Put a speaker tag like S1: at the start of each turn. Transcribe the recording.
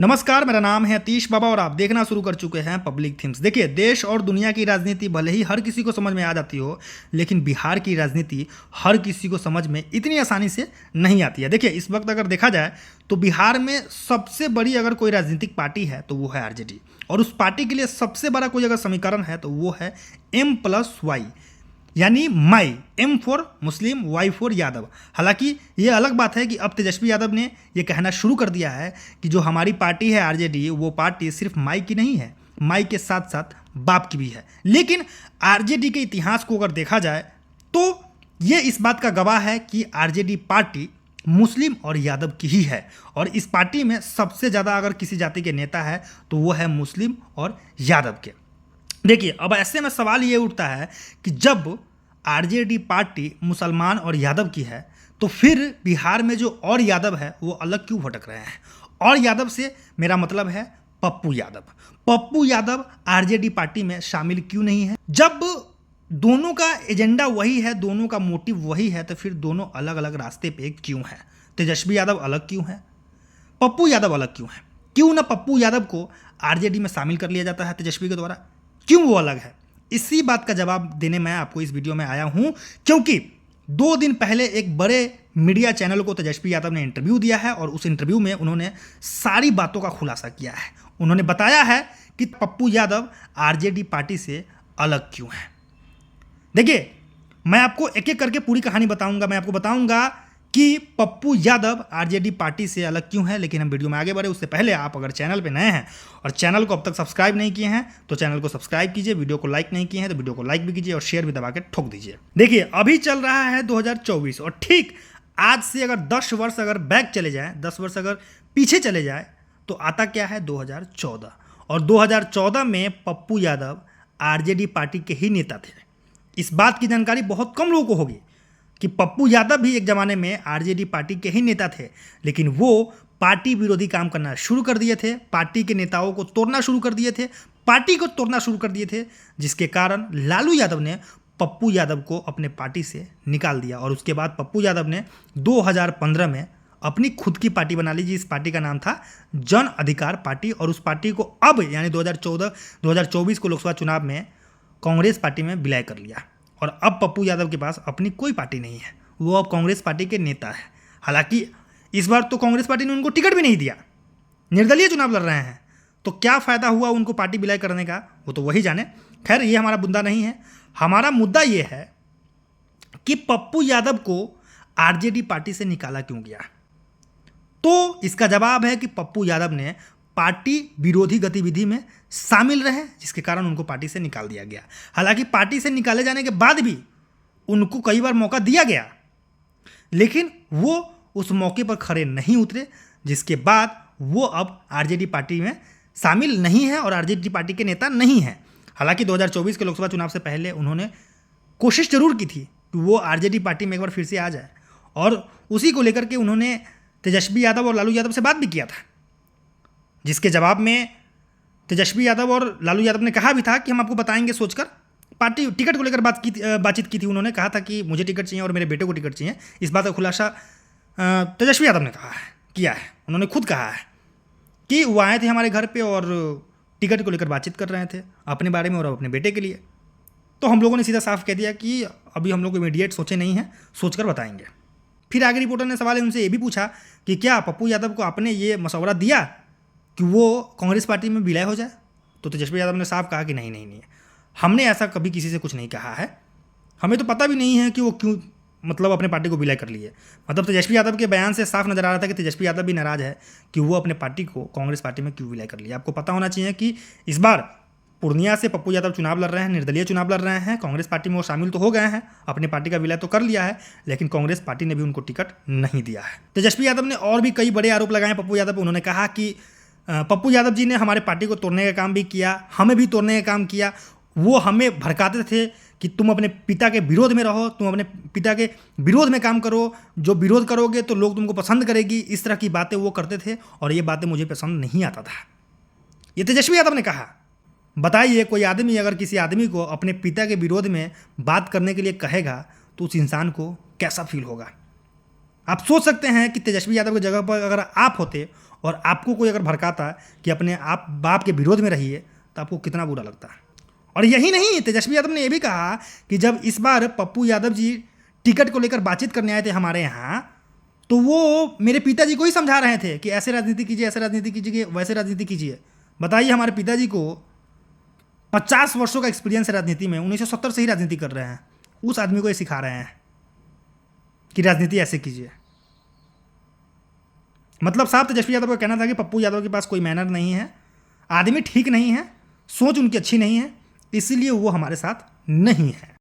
S1: नमस्कार, मेरा नाम है अतीश बाबा और आप देखना शुरू कर चुके हैं पब्लिक थिंग्स। देखिए, देश और दुनिया की राजनीति भले ही हर किसी को समझ में आ जाती हो, लेकिन बिहार की राजनीति हर किसी को समझ में इतनी आसानी से नहीं आती है। देखिए, इस वक्त अगर देखा जाए तो बिहार में सबसे बड़ी अगर कोई राजनीतिक पार्टी है तो वो है आरजेडी, और उस पार्टी के लिए सबसे बड़ा कोई अगर समीकरण है तो वो है M+Y, यानी माई। M for Muslim, Y for Yadav. हालांकि ये अलग बात है कि अब तेजस्वी यादव ने ये कहना शुरू कर दिया है कि जो हमारी पार्टी है आरजेडी, वो पार्टी सिर्फ माई की नहीं है, माई के साथ साथ बाप की भी है। लेकिन आरजेडी के इतिहास को अगर देखा जाए तो ये इस बात का गवाह है कि आरजेडी पार्टी मुस्लिम और यादव की ही है, और इस पार्टी में सबसे ज़्यादा अगर किसी जाति के नेता है तो वो है मुस्लिम और यादव के। देखिए, अब ऐसे में सवाल ये उठता है कि जब आरजेडी पार्टी मुसलमान और यादव की है तो फिर बिहार में जो और यादव है वो अलग क्यों भटक रहे हैं। और यादव से मेरा मतलब है पप्पू यादव। पप्पू यादव आरजेडी पार्टी में शामिल क्यों नहीं है? जब दोनों का एजेंडा वही है, दोनों का मोटिव वही है, तो फिर दोनों अलग अलग रास्ते पे क्यों हैं? तेजस्वी यादव अलग क्यों है, पप्पू यादव अलग क्यों है? क्यों ना पप्पू यादव को आरजेडी में शामिल कर लिया जाता है तेजस्वी के द्वारा? क्यों वो अलग है? इसी बात का जवाब देने मैं आपको इस वीडियो में आया हूं, क्योंकि 2 दिन पहले एक बड़े मीडिया चैनल को तेजस्वी यादव ने इंटरव्यू दिया है, और उस इंटरव्यू में उन्होंने सारी बातों का खुलासा किया है। उन्होंने बताया है कि पप्पू यादव आरजेडी पार्टी से अलग क्यों है। देखिए, मैं आपको एक एक करके पूरी कहानी बताऊंगा। मैं आपको बताऊंगा कि पप्पू यादव आरजेडी पार्टी से अलग क्यों है। लेकिन हम वीडियो में आगे बढ़े उससे पहले आप अगर चैनल पे नए हैं और चैनल को अब तक सब्सक्राइब नहीं किए हैं तो चैनल को सब्सक्राइब कीजिए, वीडियो को लाइक नहीं किए हैं तो वीडियो को लाइक भी कीजिए और शेयर भी दबा के ठोक दीजिए। देखिए, अभी चल रहा है 2024, और ठीक आज से अगर 10 वर्ष अगर बैक चले जाए, 10 वर्ष अगर पीछे चले जाए तो आता क्या है 2014। और 2014 में पप्पू यादव आरजेडी पार्टी के ही नेता थे। इस बात की जानकारी बहुत कम लोगों को होगी कि पप्पू यादव भी एक ज़माने में आरजेडी पार्टी के ही नेता थे, लेकिन वो पार्टी विरोधी काम करना शुरू कर दिए थे, पार्टी के नेताओं को तोड़ना शुरू कर दिए थे, पार्टी को तोड़ना शुरू कर दिए थे, जिसके कारण लालू यादव ने पप्पू यादव को अपने पार्टी से निकाल दिया। और उसके बाद पप्पू यादव ने 2015 में अपनी खुद की पार्टी बना ली। इस पार्टी का नाम था जन अधिकार पार्टी, और उस पार्टी को अब यानी 2024 को लोकसभा चुनाव में कांग्रेस पार्टी में विलय कर लिया। और अब पप्पू यादव के पास अपनी कोई पार्टी नहीं है, वो अब कांग्रेस पार्टी के नेता है। हालांकि इस बार तो कांग्रेस पार्टी ने उनको टिकट भी नहीं दिया, निर्दलीय चुनाव लड़ रहे हैं, तो क्या फ़ायदा हुआ उनको पार्टी विलय करने का, वो तो वही जाने। खैर, ये हमारा मुद्दा नहीं है। हमारा मुद्दा ये है कि पप्पू यादव को आरजेडी पार्टी से निकाला क्यों गया। तो इसका जवाब है कि पप्पू यादव ने पार्टी विरोधी गतिविधि में शामिल रहे, जिसके कारण उनको पार्टी से निकाल दिया गया। हालांकि पार्टी से निकाले जाने के बाद भी उनको कई बार मौका दिया गया, लेकिन वो उस मौके पर खड़े नहीं उतरे, जिसके बाद वो अब आरजेडी पार्टी में शामिल नहीं है और आरजेडी पार्टी के नेता नहीं हैं। हालांकि 2024 के लोकसभा चुनाव से पहले उन्होंने कोशिश जरूर की थी कि वो आरजेडी पार्टी में एक बार फिर से आ जाए, और उसी को लेकर के उन्होंने तेजस्वी यादव और लालू यादव से बात भी किया था, जिसके जवाब में तेजस्वी यादव और लालू यादव ने कहा भी था कि हम आपको बताएंगे सोचकर। पार्टी टिकट को लेकर बातचीत की थी। उन्होंने कहा था कि मुझे टिकट चाहिए और मेरे बेटे को टिकट चाहिए। इस बात का खुलासा तेजस्वी यादव ने किया है। उन्होंने खुद कहा है कि वो आए थे हमारे घर पे और टिकट को लेकर बातचीत कर रहे थे अपने बारे में और अपने बेटे के लिए। तो हम लोगों ने सीधा साफ कह दिया कि अभी हम लोग इमीडिएट सोचे नहीं हैं, सोचकर बताएंगे। फिर आगे रिपोर्टर ने सवाल उनसे ये भी पूछा कि क्या पप्पू यादव को आपने ये मशवरा दिया कि वो कांग्रेस पार्टी में विलय हो जाए? तो तेजस्वी यादव ने साफ कहा कि नहीं, हमने ऐसा कभी किसी से कुछ नहीं कहा है। हमें तो पता भी नहीं है कि वो क्यों मतलब अपने पार्टी को विलय कर लिए। मतलब तेजस्वी यादव के बयान से साफ नजर आ रहा था कि तेजस्वी यादव भी नाराज है कि वो अपने पार्टी को कांग्रेस पार्टी में क्यों विलय कर लिया। आपको पता होना चाहिए कि इस बार पूर्णिया से पप्पू यादव चुनाव लड़ रहे हैं, निर्दलीय चुनाव लड़ रहे हैं। कांग्रेस पार्टी में वो शामिल तो हो गए हैं, अपनी पार्टी का विलय तो कर लिया है, लेकिन कांग्रेस पार्टी ने भी उनको टिकट नहीं दिया है। तेजस्वी यादव ने और भी कई बड़े आरोप लगाए पप्पू यादव पर। उन्होंने कहा कि पप्पू यादव जी ने हमारे पार्टी को तोड़ने का काम भी किया, हमें भी तोड़ने का काम किया। वो हमें भड़काते थे कि तुम अपने पिता के विरोध में रहो, तुम अपने पिता के विरोध में काम करो, जो विरोध करोगे तो लोग तुमको पसंद करेगी। इस तरह की बातें वो करते थे और ये बातें मुझे पसंद नहीं आता था। ये तेजस्वी यादव ने कहा। बताइए, कोई आदमी अगर किसी आदमी को अपने पिता के विरोध में बात करने के लिए कहेगा तो उस इंसान को कैसा फील होगा? आप सोच सकते हैं कि तेजस्वी यादव की जगह पर अगर आप होते और आपको कोई अगर भड़काता कि अपने आप बाप के विरोध में रहिए तो आपको कितना बुरा लगता। और यही नहीं, तेजस्वी यादव ने यह भी कहा कि जब इस बार पप्पू यादव जी टिकट को लेकर बातचीत करने आए थे हमारे यहाँ, तो वो मेरे पिताजी को ही समझा रहे थे कि ऐसे राजनीति कीजिए, ऐसे राजनीति कीजिए, वैसे राजनीति कीजिए। बताइए, हमारे पिताजी को 50 वर्षों का एक्सपीरियंस है राजनीति में, 1970 से ही राजनीति कर रहे हैं। उस आदमी को ये सिखा रहे हैं कि राजनीति ऐसे कीजिए। मतलब साहब तेजस्वी यादव का कहना था कि पप्पू यादव के पास कोई मैनर नहीं है, आदमी ठीक नहीं है, सोच उनकी अच्छी नहीं है, इसीलिए वो हमारे साथ नहीं है।